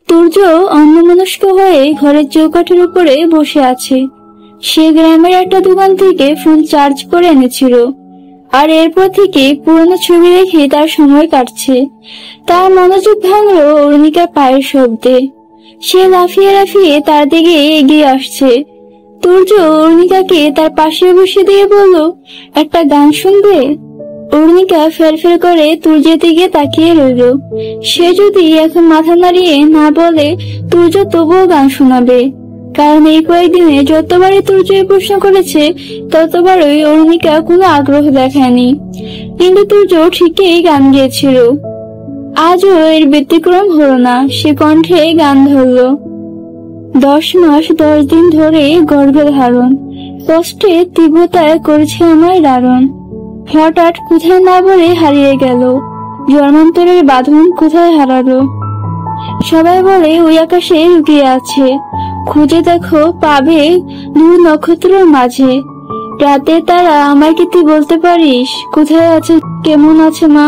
তুর্য অন্যমনস্ক হয়ে ঘরের চৌকাঠের উপরে বসে আছে। সে গ্রামের একটা দোকান থেকে ফুল চার্জ করে এনেছিল, আর এরপর থেকে পুরনো ছবি দেখে তার সময় কাটছে। তার মনোযোগ ভাঙল অরুণিকার পায়ের শব্দে। সে লাফিয়ে লাফিয়ে তার দিকে এগিয়ে আসছে। তুর্য অরুণিকাকে তার পাশে বসে দিয়ে বলল, একটা গান শুনবে? অরুণিকা ফের করে তুর্যের দিকে তাকিয়ে রইল। সে যদি এখন মাথা নাড়িয়ে না বলে, তুর্য তবুও গান শোনাবে। কারণ এই কয়েকদিনে যতবারই তুর্য প্রশ্ন করেছে, ততবারই অরুণিকা কোনো আগ্রহ দেখায়নি। কিন্তু তুর্য ঠিকই গান গেয়েছিল। আজও এর ব্যতিক্রম হলো না। সে কণ্ঠে গান ধরল। 10 মাস 10 দিন ধরে গর্ভধারণ, কষ্টে তীব্রতায় করেছে আমার দারণ। হঠাৎ কোথায় না বলে হারিয়ে গেল, জন্মান্তরের বাঁধন কোথায় হারালো। সবাই বলে ওই আকাশে লুকিয়ে আছে, খুঁজে দেখো পাবে দূর নক্ষত্রের মাঝে। রাতে তারা আমায় কি তুই বলতে পারিস, কোথায় আছে কেমন আছে মা?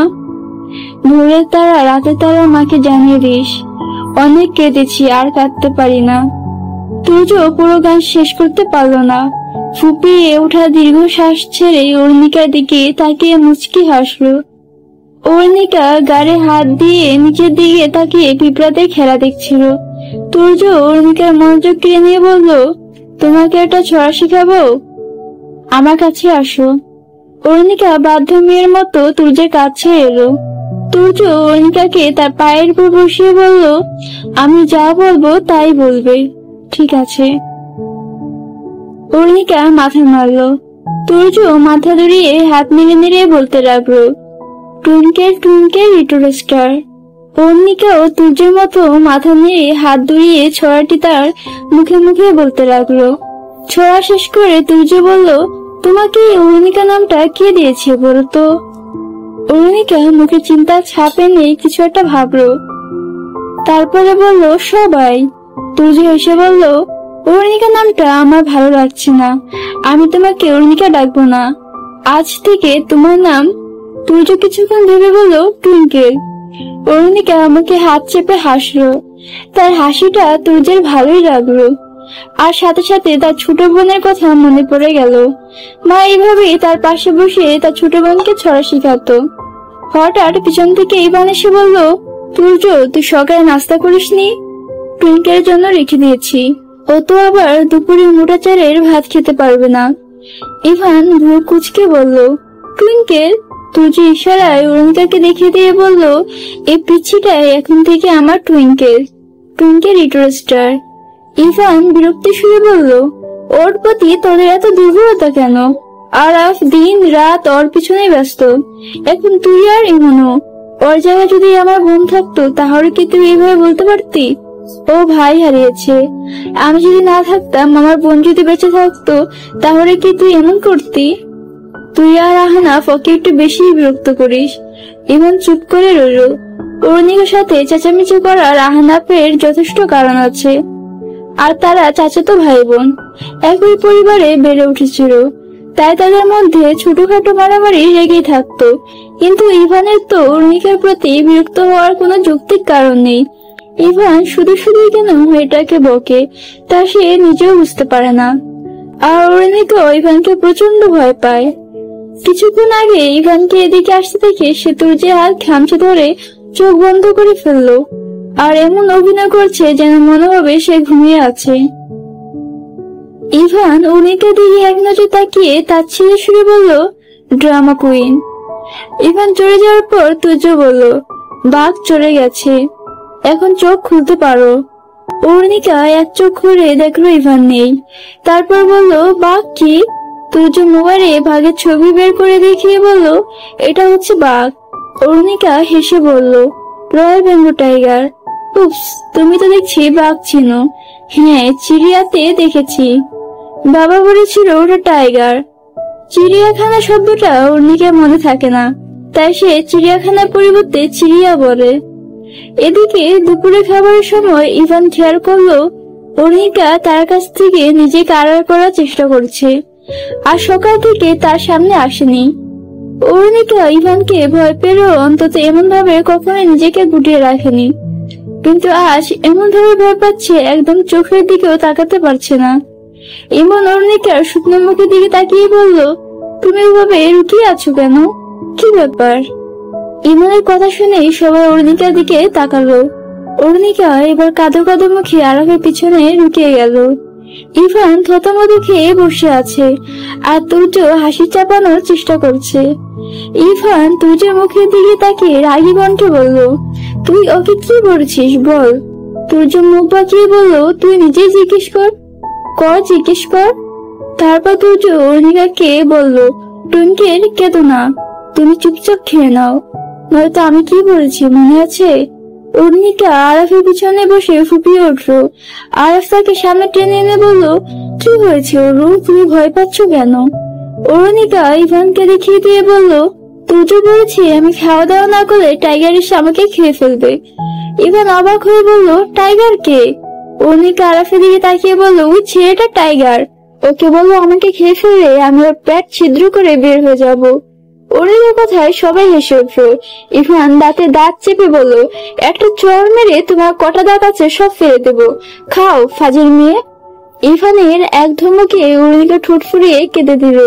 ভোরের তারা রাতে তারা মাকে জানিয়ে দিস, অনেক কেঁদেছি আর কাঁদতে পারি না। তুর্য পুরো গান শেষ করতে পারল না। ফুপিয়ে ওঠা দীর্ঘ শ্বাস ছেড়ে অরুণিকার দিকে তাকিয়ে মুচকি হাসলো। অরুণিকা গাড়ে হাত দিয়ে নিচের দিকে তাকিয়ে পিঁপড়াদের খেলা দেখছিল। তুর্য অরুণিকার মনোযোগ কেড়ে নিয়ে বলল, তোমাকে একটা ছড়া শিখাবো, আমার কাছে আসো। অরুণিকা বাধ্য মেয়ের মতো তুর্যের কাছে এলো। তুর্য অরুণিকাকে তার পায়ের উপর বসিয়ে বলল, আমি যা বলবো তাই বলবে, ঠিক আছে? অরুণিকা মাথা নাড়ল। তুর্য মাথা দুলিয়ে হাত নেড়ে নেড়ে বলতে লাগলো, টুইঙ্কেল টুইঙ্কেল লিটল স্টার। অরুণিকাও তুর্যের মতো মাথা নেড়ে হাত দুলিয়ে ছড়াটি তার মুখে মুখে বলতে লাগলো। ছড়া শেষ করে তুর্য বলল, তোমাকে অরুণিকা নামটা কে দিয়েছে বলতো? অরুণিকা মুখে চিন্তার ছাপ এনে কিছু একটা ভাবলো, তারপরে বলল, সবাই। তুর্য হেসে বলল, অরুণিকা নামটা আমার ভালো লাগছে না, আমি তোমাকে অরুণিকা ডাকবো না, আজ থেকে তোমার নাম। তুর্য কিছুক্ষণ ভেবে বলল, টুইঙ্কেল। অরুণিকা আমাকে হাত চেপে হাসলো। তার হাসিটা তুর্যের ভালোই লাগলো, আর সাথে সাথে তার ছোট বোনের কথা মনে পড়ে গেল। মা এইভাবেই তার পাশে বসে তার ছোট বোনকে ছড়া শিখাতো। হঠাৎ পিছন থেকে ইভান এসে বলল, তুর্য তুই সকালে নাস্তা করিসনি? টুইঙ্কেলের জন্য রেখে দিয়েছি, ও তো আবার দুপুরে মোটা চালের ভাত খেতে পারবে না। ইভান ভ্রু কুঁচকে বলল, টুইঙ্কেল? তুর্য ইশারায় অরুণিকাকে দেখিয়ে দিয়ে বলল, এই পিচ্ছিটাই এখন থেকে আমার twinkle, twinkle little star. Ivan বিরক্তি সুরে বলল, ওর প্রতি তোদের এত দুর্বলতা কেন? আর দিন রাত ওর পিছনে ব্যস্ত, এখন তুই আর ইভানও। ওর জায়গায় যদি আমার বোন থাকতো, তাহলে কি তুই এইভাবে বলতে পারতি? ও ভাই হারিয়েছে, আমি যদি না থাকতাম, আমার বোন যদি বেঁচে থাকতো, তাহলে কি তুই এমন করতি? তুই আর আহনাফ ওকে একটু বেশি বিরক্ত করিস। ইভান চুপ করে রইল। অরুণিকার সাথে চেঁচামেচি করার আহনাফের যথেষ্ট কারণ আছে, আর তারা চাচাতো ভাই বোন, একই পরিবারে বেড়ে উঠেছিল, তাই তাদের মধ্যে ছোটখাটো মারামারি লেগেই থাকতো। কিন্তু ইভানের তো অরুণিকার প্রতি বিরক্ত হওয়ার কোনো যৌক্তিক কারণ নেই। ইভান শুধু শুধুই কেন মেয়েটাকে বকে, তা সে নিজেও বুঝতে পারে না। আর অরুণিকা ইভানকে প্রচন্ড ভয় পায়। কিছুক্ষণ আগে ইভানকে এদিকে আসতে দেখে সে তুর্যের হাত খামচে ধরে চোখ বন্ধ করে ফেললো, আর এমন অভিনয় করছে যেন মনে হবে সে ঘুমিয়ে আছে। ইভান অরুণিকার দিকে এক নজর তাকিয়ে তার ছেলে সুরে বলল, ড্রামা কুইন। ইভান চলে যাওয়ার পর তুর্য বলল, বাঘ চলে গেছে, এখন চোখ খুলতে পারো। অরুণিকা এক চোখ খুলে দেখলো ইভান নেই। তারপর বলল, বাঘ কি? তুর্য মোবাইলে বাঘের ছবি বের করে দেখিয়ে বলল, এটা হচ্ছে বাঘ। অরুণিকা হেসে বলল, রয়্যাল বেঙ্গল টাইগার। উপস, তুমি তো দেখছি বাঘ চিনো। হ্যাঁ, চিড়িয়াতে দেখেছি, বাবা বলেছিল ওটা টাইগার। চিড়িয়াখানা শব্দটা অরুণিকার মনে থাকে না, তাই সে চিড়িয়াখানার পরিবর্তে চিড়িয়া বলে। এদিকে দুপুরে খাবারের সময় ইভান খেয়াল করলো অরুণিকা তার কাছ থেকে নিজেকে আড়াল করার চেষ্টা করছে, আর সকাল থেকে তার সামনে আসেনি। অরুণিকা ইভানকে ভয় পেলেও অন্তত এমন ভাবে কখনো নিজেকে গুটিয়ে রাখেনি। কিন্তু আজ এমন ভাবে ভয় পাচ্ছে একদম চোখের দিকেও তাকাতে পারছে না। ইমন অরুণিকার শুকনো মুখের দিকে তাকিয়ে বলল, তুমি এভাবে লুকিয়ে আছো কেন? কি ব্যাপার? ইমনের কথা শুনেই সবাই অরুণিকার দিকে তাকালো। অরুণিকা এবার কাঁদো কাঁদো মুখে আরাফের পিছনে লুকিয়ে গেল। ইভান থতমত খেয়ে বসে আছে আর তুর্য হাসি চাপানোর চেষ্টা করছে। ইভান তুর্যের মুখের দিকে তাকিয়ে রাগী কণ্ঠে বলল, তুই ওকে কি বলছিস বল। তুর্য মুখ বাঁকিয়ে বলল, তুই নিজেই জিজ্ঞেস কর। জিজ্ঞেস কর। তারপর তুর্য অরুণিকাকে বলল, টুনকের কেঁদো না, তুমি চুপচাপ খেয়ে নাও, নয়তো আমি কি বলেছি মনে আছে? অরুণিকা আরাফের পিছনে বসে ফুপিয়ে উঠল। আরাফ তাকে সামনে টেনে এনে বলল, কি হয়েছে অরু, তুমি ভয় পাচ্ছ কেন? অরুণিকা ইভানকে দেখিয়ে দিয়ে বলল, তুর্য বলেছি আমি খাওয়া দাওয়া না করলে টাইগার এসে আমাকে খেয়ে ফেলবে। ইভান অবাক হয়ে বলল, টাইগার কে? অরুণিকা আরাফের দিকে তাকিয়ে বলল, ওই ছেলেটা টাইগার, ওকে বললো আমাকে খেয়ে ফেললে আমি ওর পেট ছিদ্র করে বের হয়ে যাব। অরুণিকার কথায় সবাই হেসে উঠল। ইভান দাঁতে দাঁত চেপে বলল, একটা চড় মেরে তোমার কটা দাঁত আছে সব ফেলে দেবো, খাও ফাজিল মেয়ে। ইভানের এক ধমকে অরুণিকা ঠোঁট ফুরিয়ে কেঁদে দিল।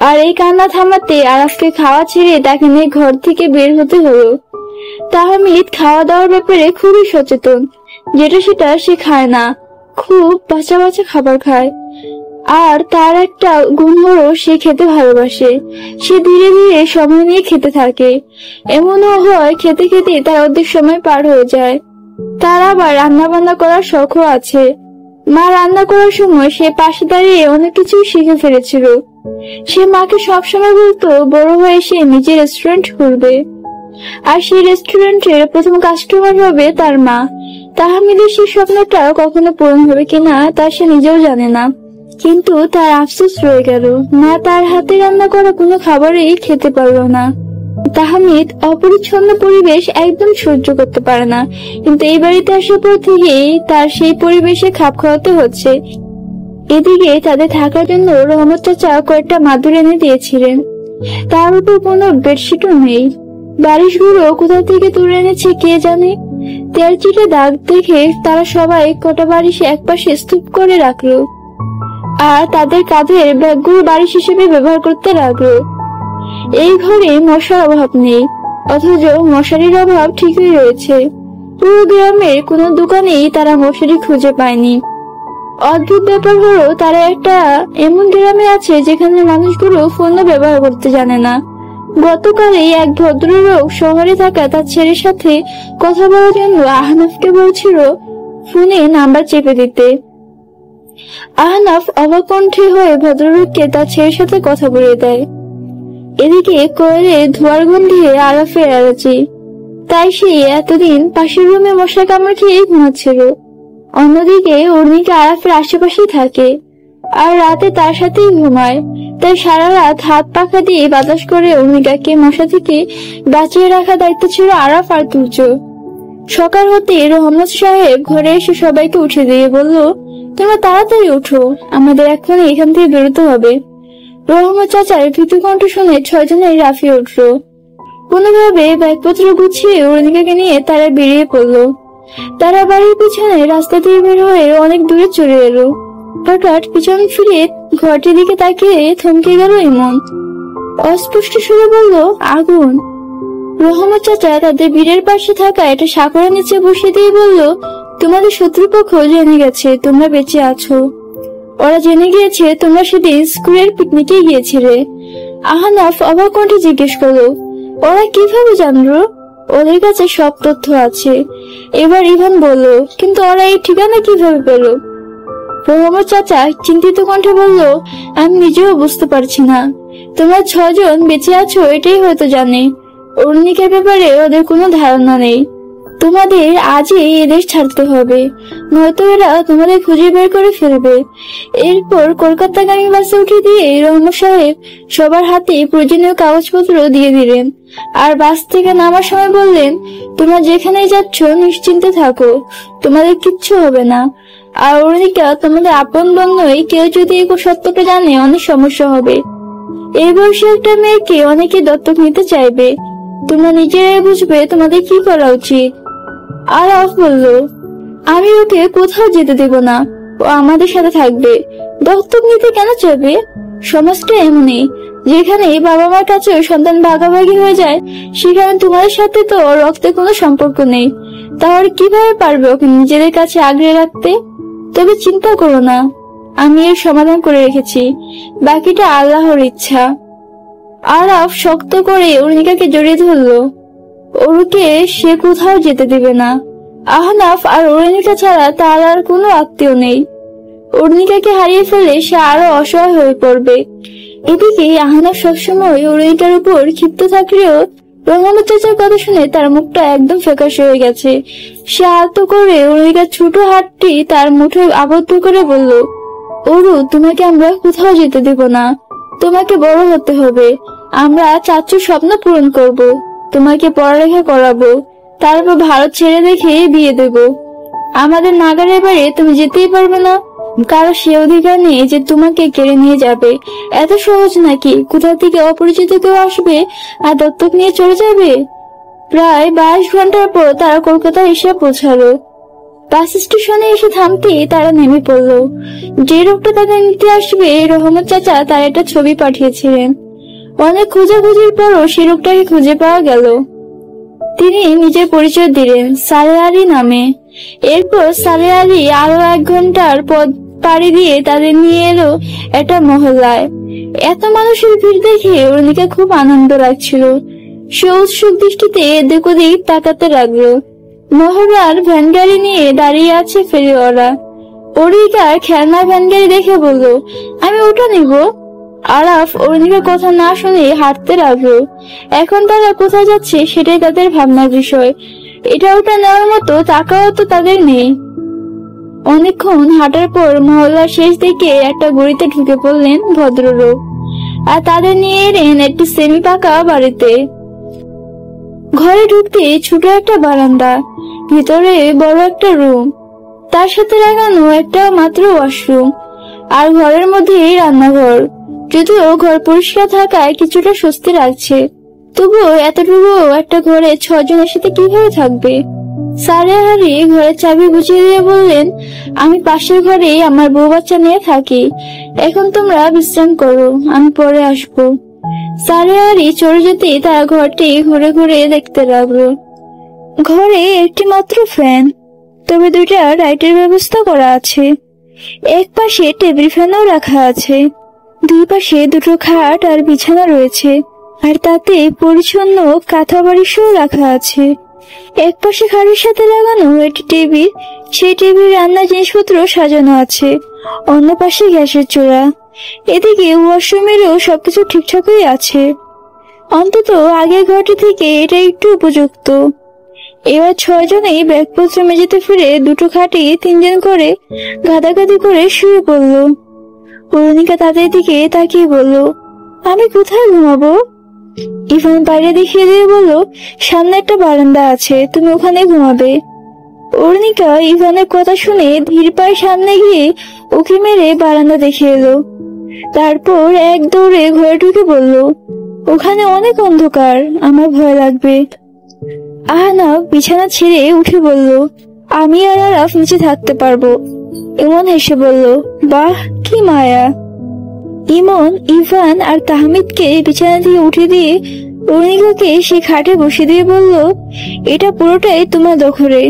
আর এই কান্না থামাতে আরাফকে খাওয়া ছেড়ে তাকে নিয়ে ঘর থেকে বের হতে হলো। তাহমিদ খাওয়া দাওয়ার ব্যাপারে খুবই সচেতন, যেটা সেটা সে খায় না, খুব বাঁচা বাঁচা খাবার খায়। আর তার একটা গুণ হলো সে খেতে ভালোবাসে। সে ধীরে ধীরে সময় নিয়ে খেতে থাকে। এমনও হয় খেতে খেতে তার অর্ধেক সময় পার হয়ে যায়। তার আবার রান্না বান্না করার শখও আছে। মা রান্না করার সময় সে পাশে দাঁড়িয়ে অনেক কিছু শিখে ফেলেছিল। সে মাকে সবসময় বলতো বড় হয়ে সে নিজের রেস্টুরেন্ট খুলবে, আর সেই রেস্টুরেন্টের প্রথম কাস্টমার হবে তার মা। তাহমিদের সেই স্বপ্নটা কখনো পূরণ হবে কিনা তা সে নিজেও জানে না, কিন্তু তার আফসোস রয়ে গেল, মা তার হাতে রান্না করা কোনো খাবারই খেতে পারলো না। তাহমিদ অপরিচ্ছন্ন পরিবেশ একদম সহ্য করতে পারে না, কিন্তু এই বাড়িতে আসার পর থেকেই তার সেই পরিবেশে খাপ খাওয়াতে হচ্ছে। এদিকে তাদের থাকার জন্য রহমত চাচা কয়েকটা মাদুর এনে দিয়েছিলেন, তার উপর কোনো বেডশিটও নেই। বালিশগুলো কোথা থেকে তুলে এনেছে কে জানে। তেলচিটে দাগ দেখে তারা সবাই কটা বালিশ একপাশে স্তূপ করে রাখলো, আর তাদের কাঁধের ব্যাগগুলো বালিশ হিসেবে ব্যবহার করতে লাগলো। এই ঘরে মশার অভাব নেই, অথচ মশারির অভাব ঠিকই রয়েছে। পুরো গ্রামের কোনো দোকানেই তারা মশারি খুঁজে পায়নি। অদ্ভুত ব্যাপার হলো তারা একটা এমন গ্রামে আছে যেখানে মানুষগুলো ফোনও ব্যবহার করতে জানে না। গতকালই এক ভদ্রলোক শহরে থাকা তার ছেলের সাথে কথা বলার জন্য আহনাফকে বলছিল ফোনে নাম্বার চেপে দিতে। আহনাফ অবাক কণ্ঠে হয়ে ভদ্রলোককে তার ছেলের সাথে কথা বলে দেয়। এদিকে কোয়েলের ধোয়ার গন্ধে আরাফের অ্যালার্জি, তাই সে এতদিন পাশের রুমে মশা কামড় খেয়ে ঘুমাচ্ছিল। অন্যদিকে অরুণিকা আরাফের আশেপাশেই থাকে আর রাতে তার সাথেই ঘুমায়, তাই সারা রাত হাত পাখা দিয়ে বাতাস করে অরুণিকাকে মশা থেকে বাঁচিয়ে রাখার দায়িত্ব ছিল আরাফ আর তুর্য। সকাল হতে রহমত সাহেব ঘরে এসে সবাইকে উঠে দিয়ে বলল, তোমরা তাড়াতাড়ি উঠো, আমাদের এখন এখান থেকে বেরোতে হবে। রহমত চাচার ভীতু কণ্ঠ শুনে 6 জনের লাফিয়ে উঠল। কোনোভাবে ব্যাগপত্র গুছিয়ে অরুণিকাকে নিয়ে তারা বেরিয়ে পড়লো। তারা বাড়ির পিছনে রাস্তা দিয়ে বের হয়ে অনেক দূরে চলে এলো। হঠাৎ পিছন ফিরে ঘরটির দিকে তাকিয়ে থমকে গেল ইমন। অস্পষ্ট সুরে বলল, আগুন। রহমত চাচা তাদের ভিড়ের পাশে থাকা একটা সাঁকড়ার নিচে বসিয়ে দিয়ে বলল, তোমাদের শত্রুপক্ষ জেনে গেছে তোমরা বেঁচে আছো। ওরা জেনে গিয়েছে তোমরা সেদিন স্কুলের পিকনিকে গিয়েছিলে। আহনাফ অবাক কণ্ঠে জিজ্ঞেস করলো, ওরা কিভাবে জানলো? ওদের কাছে সব তথ্য আছে। এবার ইভান বলল, কিন্তু ওরা এই ঠিকানা কিভাবে পেল? রহমত চাচা চিন্তিত কণ্ঠে বলল, আমি নিজেও বুঝতে পারছি না। তোমরা 6 জন বেঁচে আছো এটাই হয়তো জানে, অরুণিকার ব্যাপারে ওদের কোনো ধারণা নেই। তোমাদের আজই এদেশ ছাড়তে হবে, নয়তো এরা তোমাদের খুঁজে বের করে ফেলবে। এরপর কলকাতাগামী বাসে উঠে দিয়ে রহমত সাহেব সবার হাতে প্রয়োজনীয় কাগজপত্র দিয়ে দিলেন, আর বাস থেকে নামার সময় বললেন, তোমরা যেখানেই যাচ্ছ নিশ্চিন্তে থাকো, তোমাদের কিচ্ছু হবে না। আর অরুণিকা তোমাদের আপন বন্ধুই, কেউ যদি এই সত্যটা জানে অনেক সমস্যা হবে। এই বয়সে একটা মেয়েকে অনেকে দত্তক নিতে চাইবে, তোমরা নিজেরাই বুঝবে তোমাদের কি করা উচিত। আরাফ বলল, আমি ওকে কোথাও যেতে দেব না, ও আমাদের সাথে থাকবে। দত্তক নিতে কেন চাইবে? সমাজটা এমনই, যেখানে বাবা মার কাছে সন্তান ভাগাভাগি হয়ে যায়, সেখানে তোমাদের সাথে তো রক্তে কোনো সম্পর্ক নেই। তাহলে কিভাবে পারবে ওকে নিজেদের কাছে আগলে রাখতে? তবে চিন্তা করো না, আমি এর সমাধান করে রেখেছি, বাকিটা আল্লাহর ইচ্ছা। আরাফ শক্ত করে অরুণিকাকে জড়িয়ে ধরলো। অরুকে সে কোথাও যেতে দিবে না। আহনাফ আর অরুণিকা ছাড়া তার আর কোনো আত্মীয় নেই। অরুণিকাকে হারিয়ে ফেলে সে আরো অসহায় হয়ে পড়বে। এদিকে আহনাফ সবসময় অরুণিকার উপর ক্ষিপ্ত থাকলেও রহমত চাচার কথা শুনে তার মুখটা একদম ফ্যাকাশে হয়ে গেছে। সে আলতো করে অরুণিকার ছোট হাতটি তার মুঠোয় আবদ্ধ করে বলল, অরু, তোমাকে আমরা কোথাও যেতে দেব না, তোমাকে বড় হতে হবে। আমরা চাচুর স্বপ্ন পূরণ করব, তোমাকে পড়ালেখা করাবো, তারপর ভারত ছেড়ে দেখে বিয়ে দেব। আমাদের নাগারের বাড়ি তুমি যেতেই পারবে না, কারো সে অধিকার নেই যে তোমাকে কেড়ে নিয়ে যাবে। এত সহজ নাকি কোথা থেকে অপরিচিত কেউ আসবে আর দত্তক নিয়ে চলে যাবে? প্রায় 22 ঘন্টার পর তারা কলকাতা এসে পৌঁছালো। বাস স্টেশনে এসে থামতে তারা নেমে পড়লো। যে লোকটা তাদের নিতে আসবে, রহমত চাচা তার একটা ছবি পাঠিয়েছিলেন। অনেক খোঁজাখুঁজির পরও সে লোকটাকে খুঁজে পাওয়া গেল। তিনি নিজের পরিচয় দিলেন সালেহ আলী নামে। এরপর সালেহ আলী আরো 1 ঘন্টার পথ পাড়ি দিয়ে তাদের নিয়ে এলো একটা মহল্লায়। এত মানুষের ভিড় দেখে অরুণিকা খুব আনন্দ লাগছিল। সে উৎসুক দৃষ্টিতে এদিক ওদিক তাকাতে লাগলো। মহল্লার ভ্যান গাড়ি নিয়ে দাঁড়িয়ে আছে ফেরিওয়ালা। অরুণিকার খেলনা ভ্যান গাড়ি দেখে বলল, আমি ওটা নিব। আরাফ অরুণিকার কথা না শুনে হাঁটতে লাগলো। এখন তারা কোথায় যাচ্ছে সেটাই তাদের ভাবনার বিষয়। এটা ওটা নেওয়ার মতো টাকাও তো তাদের নেই। অনেকক্ষণ হাঁটার পর মহল্লার শেষ দিকে একটা গলিতে ঢুকে পড়লেন ভদ্রলোক, আর তাদের নিয়ে এলেন একটি সেমি পাকা বাড়িতে। ঘরে ঢুকতে ছোট একটা বারান্দা, ভিতরে বড় একটা রুম, তার সাথে লাগানো একটা মাত্র ওয়াশরুম, আর ঘরের মধ্যেই রান্নাঘর। যদিও ঘর পরিষ্কার থাকায় কিছুটা স্বস্তি লাগছে, তবুও এতটুকু একটা ঘরে 6 জনের সাথে কিভাবে থাকবে? সালেহ আলী ঘরের চাবি বুঝিয়ে দিয়ে বললেন, আমি পাশের ঘরে আমার বউ বাচ্চা নিয়ে থাকি, এখন তোমরা বিশ্রাম করো, আমি পরে আসবো। সালেহ আলী চলে যেতে তারা ঘরটি ঘুরে ঘুরে দেখতে লাগলো। ঘরে একটি মাত্র ফ্যান, তবে 2টা লাইটের ব্যবস্থা করা আছে। এক পাশে টেবিল ফ্যানও রাখা আছে। 2 পাশে 2টো খাট আর বিছানা রয়েছে, আর তাতে পরিচ্ছন্ন কাঁথা বালিশও রাখা আছে। এক পাশে খাটের সাথে লাগানো একটি টেবিল, সেই টেবিল রান্নার জিনিসপত্র সাজানো আছে। অন্য পাশে গ্যাসের চুলা। এদিকে ওয়াশরুমেরও সবকিছু ঠিকঠাকই আছে। অন্তত আগের ঘরটি থেকে এটা একটু উপযুক্ত। এবার 6 জনেই ব্যাগপত্র মেঝেতে ফিরে 2টো খাটে 3 জন করে গাদাগাদি করে শুয়ে পড়ল। অরুণিকা তাদের দিকে তাকিয়ে বলল, আমি কোথায় ঘুমাবো? ইভান বাইরে দেখিয়ে দিয়ে বলল, সামনে একটা বারান্দা আছে, তুমি ওখানে ঘুমাবে। অরুণিকা ইভানের কথা শুনে ধীর পায়ে সামনে গিয়ে উঁকি মেরে বারান্দা দেখে এলো। তারপর এক দৌড়ে ঘরে ঢুকে বলল, ওখানে অনেক অন্ধকার, আমার ভয় লাগবে। আহনাফ বিছানা ছেড়ে উঠে বলল, আমি আর আরাফ নিচে থাকতে পারবো। ইমন হেসে বলল, বাহ, কি মায়া। ইমন ইভান আর তাহমিদকে বিছানা থেকে উঠে দিয়ে অরুণিকাকে সে খাটে বসে দিয়ে বলল, এটা পুরোটাই তোমার দখলে,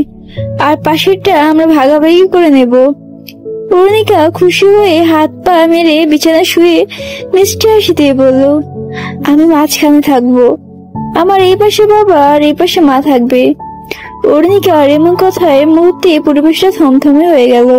আর পাশেরটা আমরা ভাগাভাগি করে নেব। অরুণিকা খুশি হয়ে হাত পা মেরে বিছানা শুয়ে মিষ্টি হাসি দিয়ে বলল, আমি মাঝখানে থাকবো, আমার এই পাশে বাবা আর এই পাশে মা থাকবে। অরুণিকার এমন কথায় মুহূর্তে পরিবেশটা থমথমে হয়ে গেল।